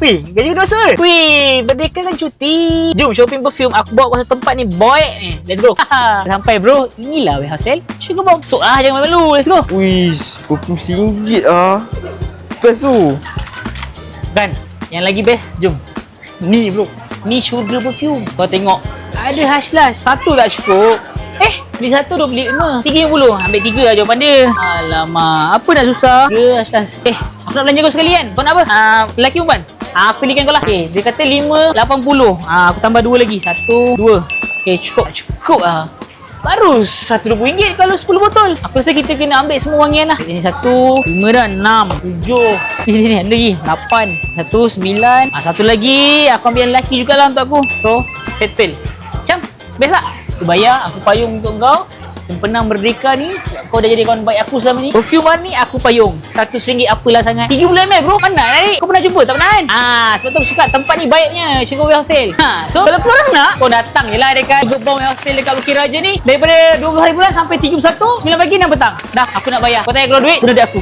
Wih, gaji kedua Sul. Wih, Merdeka kan cuti. Jom shopping perfume. Aku bawa kau satu tempat ni, boy. Let's go. Sampai bro. Inilah warehouse sale. Sugar box. Masuk lah, jangan malu. Let's go. Wish, RM20 ah. Best tu. Kan, yang lagi best. Jom. Ni bro. Ni sugar perfume. Kau tengok. Ada hash-lash. Satu tak cukup. Beli satu, beli 5. 30. Ambil 3 lah jawapan dia. Alamak. Apa nak susah? 3 hash-lash. Aku nak belanja kau sekali kan? Kau nak apa? Lelaki perempuan? Aku pilihkan kau lah. Dia kata 5, 80. Aku tambah 2 lagi. 1, 2. Cukup. Cukup lah. Baru RM120 kalau 10 botol. Aku rasa kita kena ambil semua wangian lah. Ini 1, 5 dah, 6, 7. Sini, ada lagi. 8. 1, 9. Satu lagi. Aku ambil yang lelaki jugalah untuk aku. So, settle. Macam, best tak? Aku bayar, aku payung untuk kau. Sempena Merdeka ni, kau dah jadi kawan baik aku selama ni. Perfume ni aku payung. RM100 apalah sangat. 30ml bro, mana nak naik? Kau pernah jumpa? Tak pernah kan? Sebab tu aku cakap tempat ni baiknya. Sugar warehouse sale. So kalau korang nak, kau datang je lah dekat Sugar Bomb warehouse sale dekat Bukit Raja ni. Daripada 20 hari bulan sampai 31, 9 pagi 6 petang. Dah, aku nak bayar. Kau tanya keluar duit, guna duit aku.